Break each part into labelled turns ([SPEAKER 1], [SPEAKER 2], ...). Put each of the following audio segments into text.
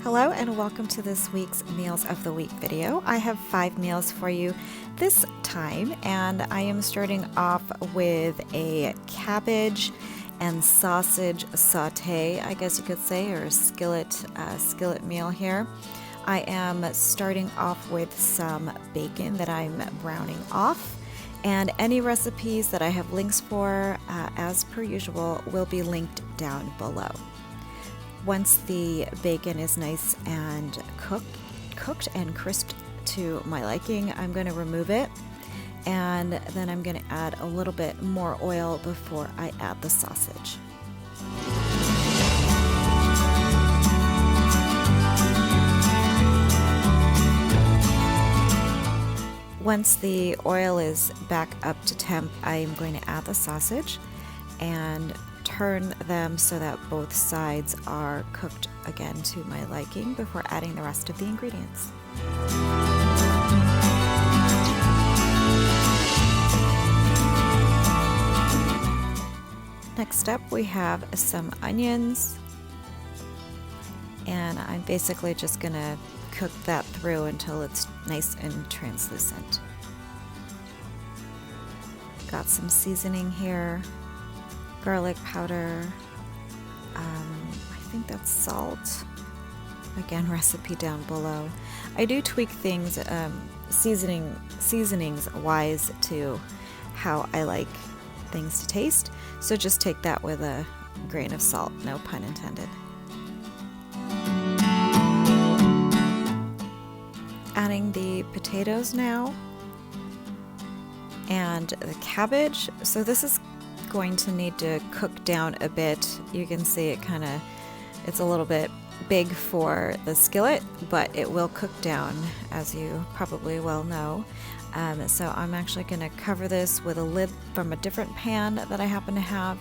[SPEAKER 1] Hello and welcome to this week's Meals of the Week video. I have 5 meals for you this time, and I am starting off with a cabbage and sausage saute, I guess you could say, or skillet meal here. I am starting off with some bacon that I'm browning off, and any recipes that I have links for, as per usual, will be linked down below. Once the bacon is nice and cooked and crisped to my liking, I'm going to remove it, and then I'm going to add a little bit more oil before I add the sausage. Once the oil is back up to temp, I'm going to add the sausage and turn them so that both sides are cooked again to my liking before adding the rest of the ingredients. Next up, we have some onions, and I'm basically just going to cook that through until it's nice and translucent. Got some seasoning here. Garlic powder, I think that's salt. Again, recipe down below. I do tweak things seasonings wise to how I like things to taste, so just take that with a grain of salt, no pun intended. Adding the potatoes now and the cabbage. So this is going to need to cook down a bit. You can see it's a little bit big for the skillet, but it will cook down, as you probably well know. So I'm actually going to cover this with a lid from a different pan that I happen to have,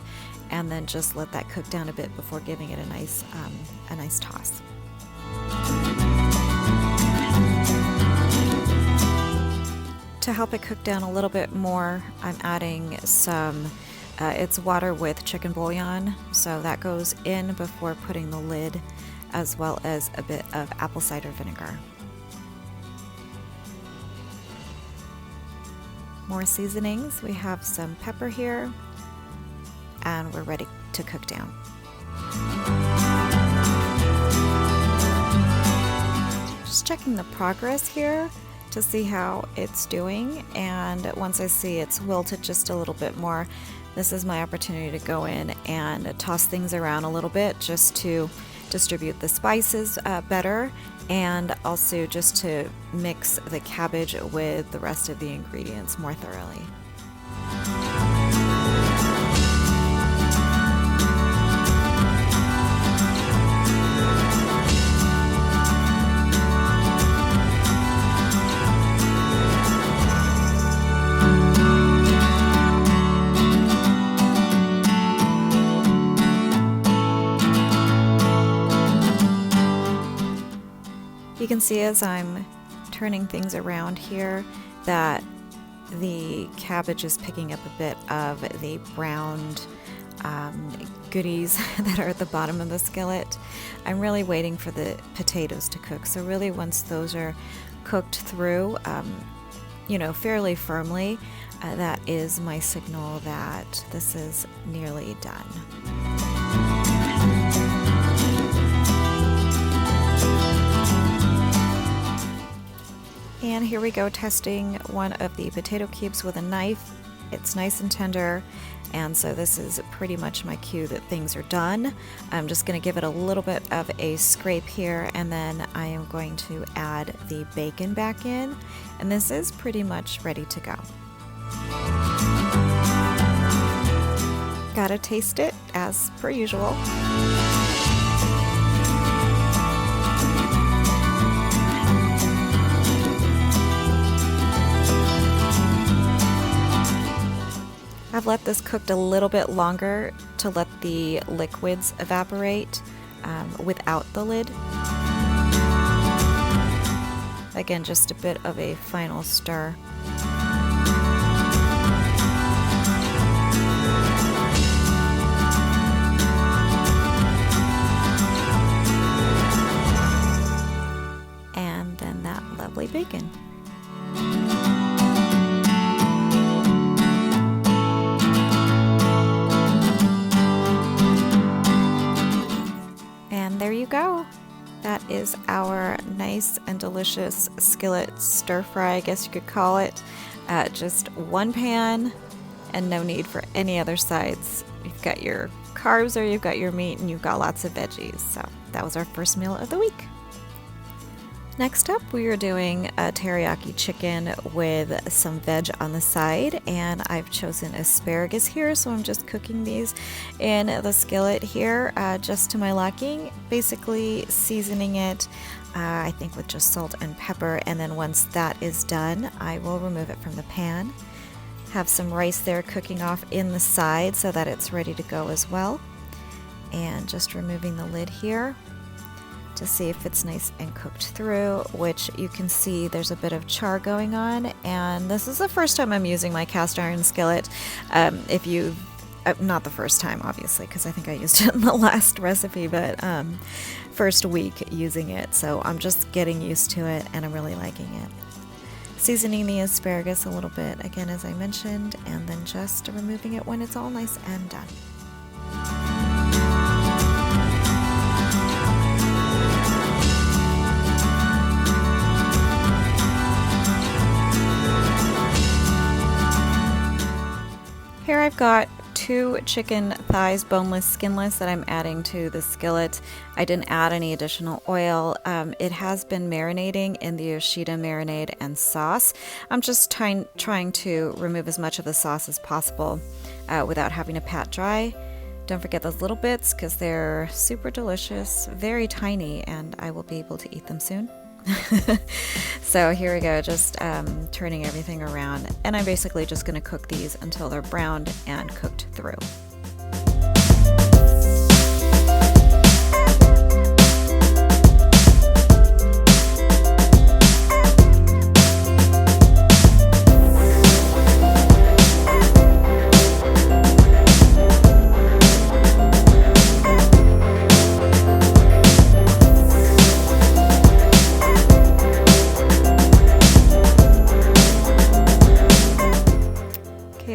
[SPEAKER 1] and then just let that cook down a bit before giving it a nice toss. To help it cook down a little bit more, I'm adding some it's water with chicken bouillon, so that goes in before putting the lid, as well as a bit of apple cider vinegar. More seasonings. We have some pepper here, and we're ready to cook down. Just checking the progress here to see how it's doing, and once I see it's wilted just a little bit more, this is my opportunity to go in and toss things around a little bit just to distribute the spices better, and also just to mix the cabbage with the rest of the ingredients more thoroughly. You can see as I'm turning things around here that the cabbage is picking up a bit of the browned goodies that are at the bottom of the skillet. I'm really waiting for the potatoes to cook. So really, once those are cooked through, fairly firmly, that is my signal that this is nearly done. And here we go, testing one of the potato cubes with a knife. It's nice and tender, and so this is pretty much my cue that things are done. I'm just going to give it a little bit of a scrape here, and then I am going to add the bacon back in, and this is pretty much ready to go. Gotta taste it as per usual. I've let this cooked a little bit longer to let the liquids evaporate without the lid. Again, just a bit of a final stir. lovely bacon. And there you go. That is our nice and delicious skillet stir fry, I guess you could call it. Just one pan and no need for any other sides. You've got your carbs or you've got your meat and you've got lots of veggies. So that was our first meal of the week. Next up, we are doing a teriyaki chicken with some veg on the side, and I've chosen asparagus here, so I'm just cooking these in the skillet here, just to my liking, basically seasoning it, I think with just salt and pepper, and then once that is done, I will remove it from the pan. Have some rice there cooking off in the side so that it's ready to go as well, and just removing the lid here to see if it's nice and cooked through, which you can see there's a bit of char going on, and this is the first time I'm using my cast iron skillet. If you not the first time obviously, because I think I used it in the last recipe, but first week using it, so I'm just getting used to it and I'm really liking it. Seasoning the asparagus a little bit again, as I mentioned, and then just removing it when it's all nice and done. Here I've got 2 chicken thighs, boneless, skinless, that I'm adding to the skillet. I didn't add any additional oil. It has been marinating in the Yoshida marinade and sauce. I'm just trying to remove as much of the sauce as possible without having to pat dry. Don't forget those little bits because they're super delicious, very tiny, and I will be able to eat them soon. So here we go, just turning everything around, and I'm basically just going to cook these until they're browned and cooked through.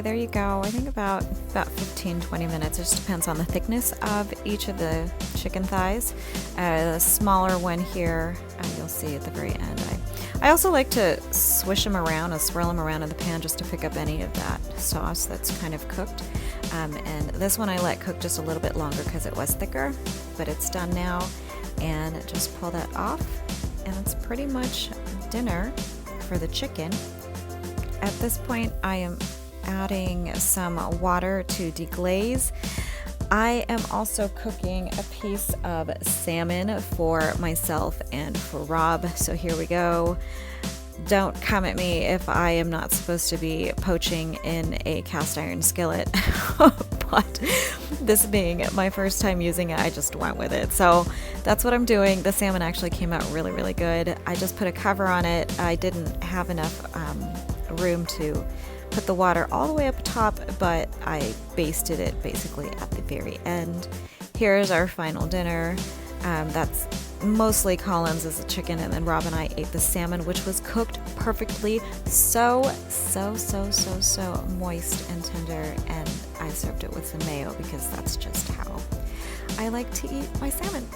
[SPEAKER 1] There you go. I think about 15-20 minutes. It just depends on the thickness of each of the chicken thighs. The smaller one here, you'll see at the very end. I also like to swish them around and swirl them around in the pan just to pick up any of that sauce that's kind of cooked. And this one I let cook just a little bit longer because it was thicker, but it's done now. And just pull that off, and it's pretty much dinner for the chicken. At this point, I am adding some water to deglaze. I am also cooking a piece of salmon for myself and for Rob. So here we go. Don't come at me if I am not supposed to be poaching in a cast iron skillet, but this being my first time using it, I just went with it. So that's what I'm doing. The salmon actually came out really, really good. I just put a cover on it. I didn't have enough room to put the water all the way up top, but I basted it basically at the very end. Here's our final dinner. That's mostly Colin's is the chicken, and then Rob and I ate the salmon, which was cooked perfectly, so moist and tender, and I served it with some mayo because that's just how I like to eat my salmon.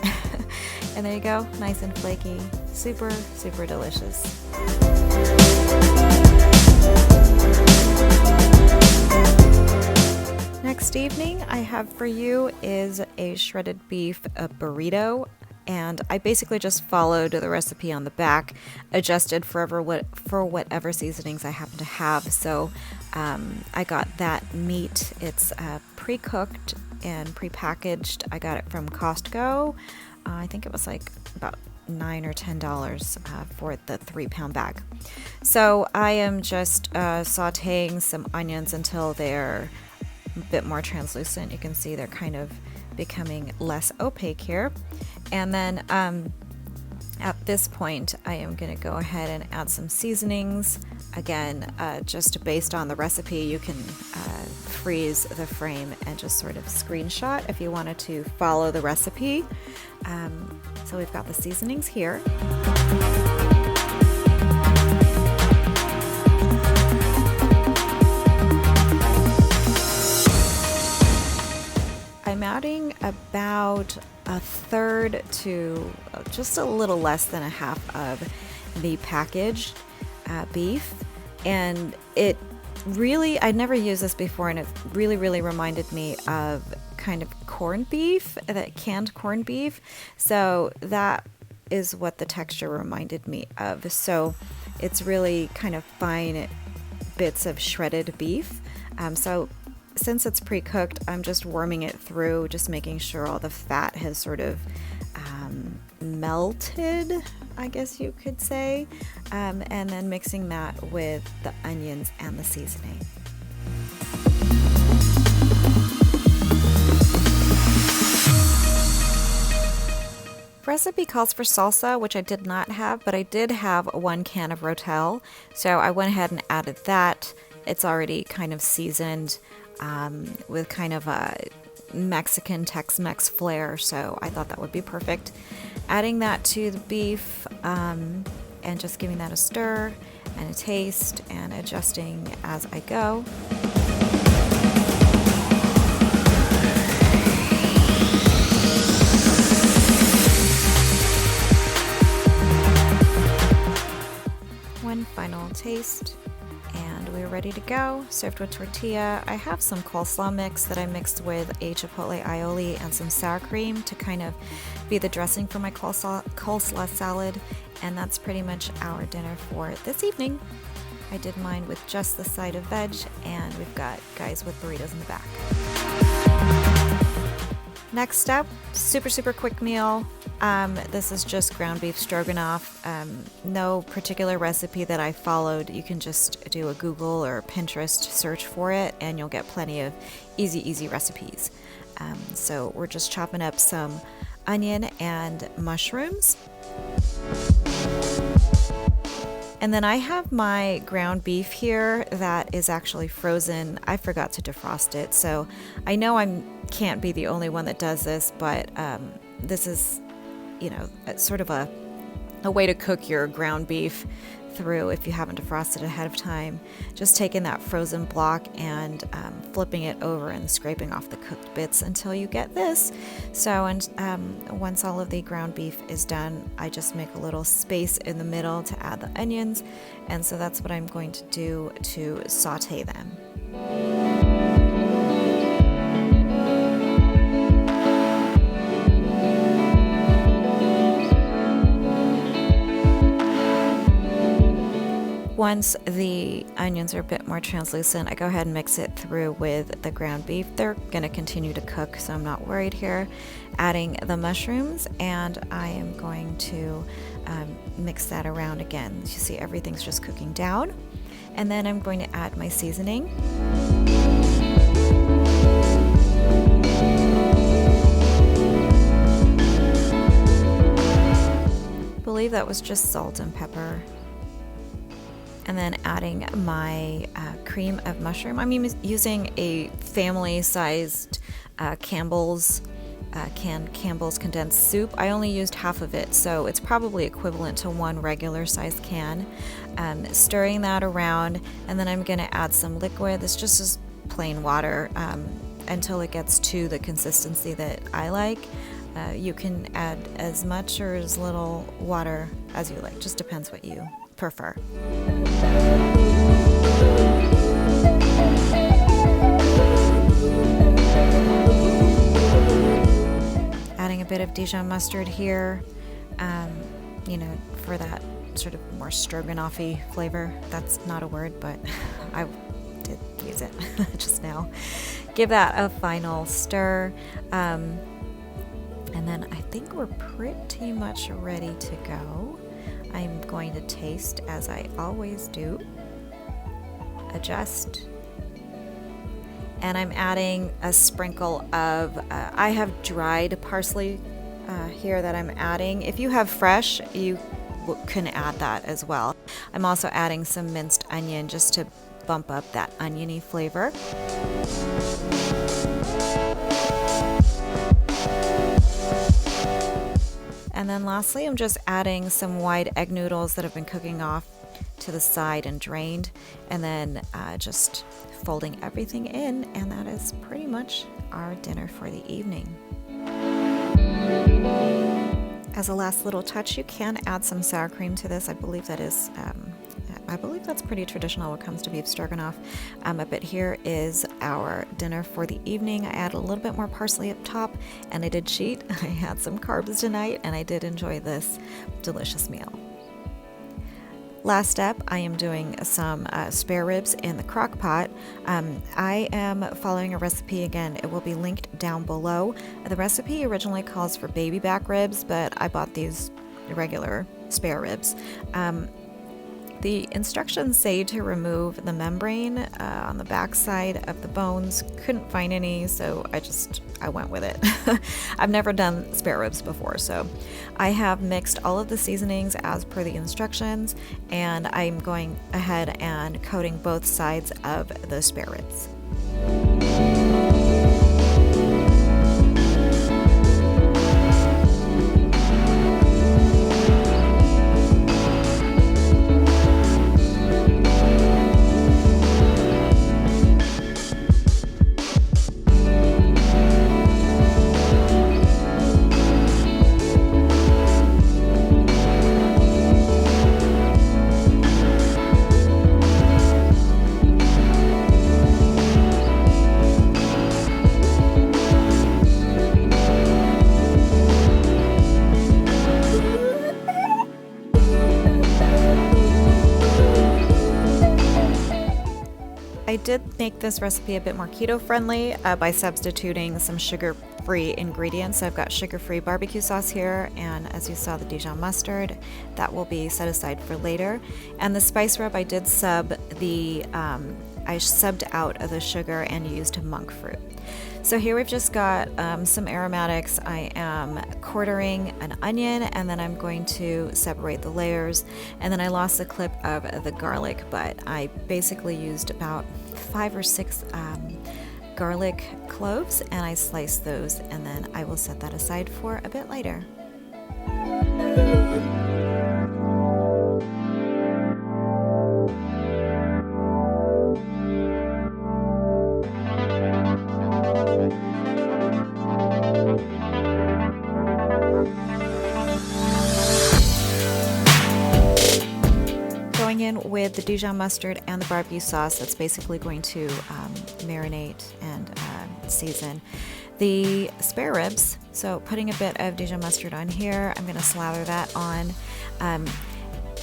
[SPEAKER 1] And there you go, nice and flaky, super delicious. Next evening I have for you is a shredded beef burrito, and I basically just followed the recipe on the back, adjusted for whatever seasonings I happen to have. So I got that meat. It's pre-cooked and pre-packaged. I got it from Costco. I think it was like about $9 or $10 for the 3-pound bag. So I am just sauteing some onions until they're a bit more translucent. You can see they're kind of becoming less opaque here. And then at this point, I am going to go ahead and add some seasonings. Again, just based on the recipe, you can freeze the frame and just sort of screenshot if you wanted to follow the recipe. So we've got the seasonings here. adding about a third to just a little less than a half of the packaged beef. And it really, I'd never used this before, and it really reminded me of kind of corned beef, that canned corned beef. So that is what the texture reminded me of. So it's really kind of fine bits of shredded beef. So since it's pre-cooked, I'm just warming it through, just making sure all the fat has sort of melted, I guess you could say, and then mixing that with the onions and the seasoning. Recipe calls for salsa, which I did not have, but I did have 1 can of Rachelle, so I went ahead and added that. It's already kind of seasoned with kind of a Mexican Tex-Mex flair, so I thought that would be perfect. Adding that to the beef and just giving that a stir and a taste and adjusting as I go. One final taste, and we're ready to go. Served with tortilla. I have some coleslaw mix that I mixed with a chipotle aioli and some sour cream to kind of be the dressing for my coleslaw salad, and that's pretty much our dinner for this evening. I did mine with just the side of veg, and we've got guys with burritos in the back. Next up, super quick meal. This is just ground beef stroganoff. No particular recipe that I followed. You can just do a Google or Pinterest search for it, and you'll get plenty of easy recipes. So we're just chopping up some onion and mushrooms. And then I have my ground beef here that is actually frozen. I forgot to defrost it, so I know I can't be the only one that does this, but this is, you know, sort of a way to cook your ground beef through if you haven't defrosted ahead of time. Just taking that frozen block and flipping it over and scraping off the cooked bits until you get this. So, and once all of the ground beef is done, I just make a little space in the middle to add the onions, and so that's what I'm going to do to saute them. Once the onions are a bit more translucent, I go ahead and mix it through with the ground beef. They're going to continue to cook, so I'm not worried here. Adding the mushrooms, and I am going to mix that around again. You see everything's just cooking down. And then I'm going to add my seasoning. I believe that was just salt and pepper. And then adding my cream of mushroom. I'm using a family-sized Campbell's condensed soup. I only used half of it, so it's probably equivalent to 1 regular-sized can. Stirring that around, and then I'm going to add some liquid. This just is plain water until it gets to the consistency that I like. You can add as much or as little water as you like. Just depends what you prefer. Adding a bit of Dijon mustard here, for that sort of more stroganoff-y flavor. That's not a word, but I did use it just now. Give that a final stir. And then I think we're pretty much ready to go. I'm going to taste, as I always do, adjust, and I'm adding a sprinkle of, I have dried parsley here that I'm adding. If you have fresh, you can add that as well. I'm also adding some minced onion just to bump up that oniony flavor. And then lastly, I'm just adding some wide egg noodles that have been cooking off to the side and drained, and then just folding everything in, and that is pretty much our dinner for the evening. As a last little touch, you can add some sour cream to this. I believe that's pretty traditional when it comes to beef stroganoff. But here is our dinner for the evening. I added a little bit more parsley up top, and I did cheat. I had some carbs tonight, and I did enjoy this delicious meal. Last up, I am doing some spare ribs in the crock pot. I am following a recipe again. It will be linked down below. The recipe originally calls for baby back ribs, but I bought these regular spare ribs. The instructions say to remove the membrane on the back side of the bones. Couldn't find any, so I went with it. I've never done spare ribs before, so I have mixed all of the seasonings as per the instructions, and I'm going ahead and coating both sides of the spare ribs. I did make this recipe a bit more keto friendly by substituting some sugar-free ingredients. So I've got sugar-free barbecue sauce here, and as you saw, the Dijon mustard that will be set aside for later. And the spice rub, I did I subbed out of the sugar and used monk fruit. So here we've just got some aromatics. I am quartering an onion, and then I'm going to separate the layers. And then I lost the clip of the garlic, but I basically used about 5 or 6 garlic cloves, and I sliced those, and then I will set that aside for a bit later. In with the Dijon mustard and the barbecue sauce, that's basically going to marinate and season the spare ribs. So putting a bit of Dijon mustard on here, I'm going to slather that on.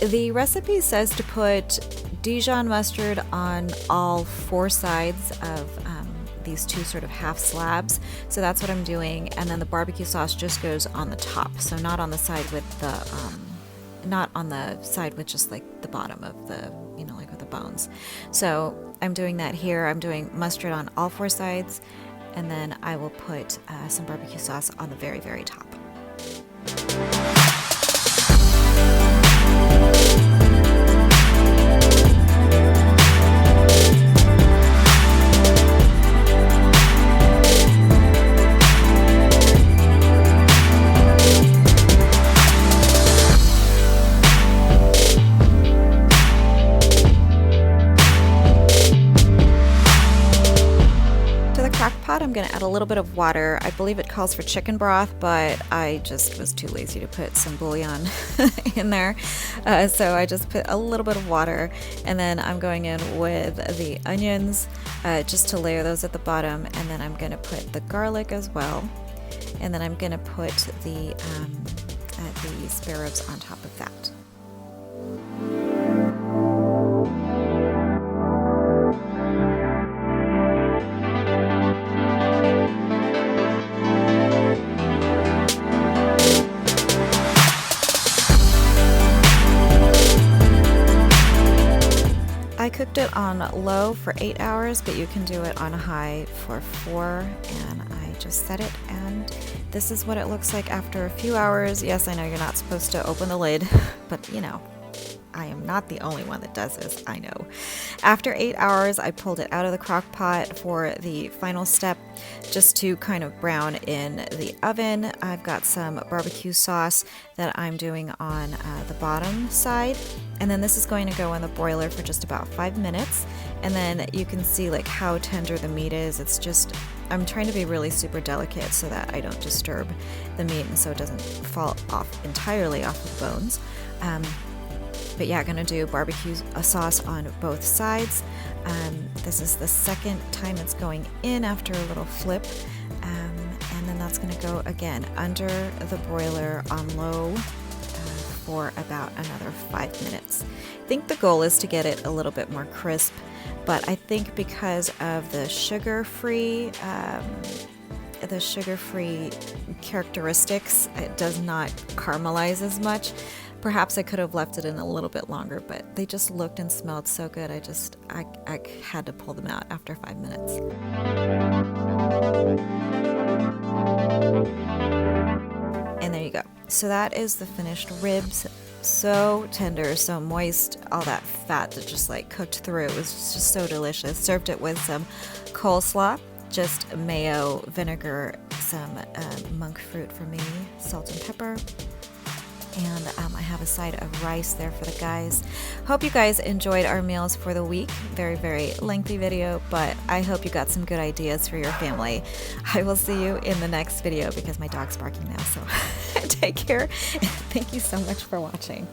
[SPEAKER 1] The recipe says to put Dijon mustard on all 4 sides of these 2 sort of half slabs, so that's what I'm doing, and then the barbecue sauce just goes on the top, so not on the side with just like the bottom of the, like with the bones. So I'm doing that here. I'm doing mustard on all 4 sides, and then I will put some barbecue sauce on the very, very top. I'm going to add a little bit of water. I believe it calls for chicken broth, but I just was too lazy to put some bouillon in there. So I just put a little bit of water, and then I'm going in with the onions just to layer those at the bottom, and then I'm going to put the garlic as well, and then I'm going to put the spare ribs on top of that. I cooked it on low for 8 hours, but you can do it on high for 4, and I just set it, and this is what it looks like after a few hours. Yes, I know you're not supposed to open the lid, but I am not the only one that does this, I know. After 8 hours, I pulled it out of the crock pot for the final step, just to kind of brown in the oven. I've got some barbecue sauce that I'm doing on the bottom side, and then this is going to go in the broiler for just about 5 minutes, and then you can see like how tender the meat is. It's just, I'm trying to be really super delicate so that I don't disturb the meat and so it doesn't fall off entirely off the bones. But yeah, gonna do barbecue sauce on both sides. This is the second time it's going in after a little flip. And then that's gonna go again under the broiler on low for about another 5 minutes. I think the goal is to get it a little bit more crisp, but I think because of the sugar-free characteristics, it does not caramelize as much. Perhaps I could have left it in a little bit longer, but they just looked and smelled so good. I had to pull them out after 5 minutes. And there you go. So that is the finished ribs. So tender, so moist, all that fat that just like cooked through. It was just so delicious. Served it with some coleslaw, just mayo, vinegar, some monk fruit for me, salt and pepper. And I have a side of rice there for the guys. Hope you guys enjoyed our meals for the week. Very, very lengthy video, but I hope you got some good ideas for your family. I will see you in the next video because my dog's barking now, so take care. And thank you so much for watching.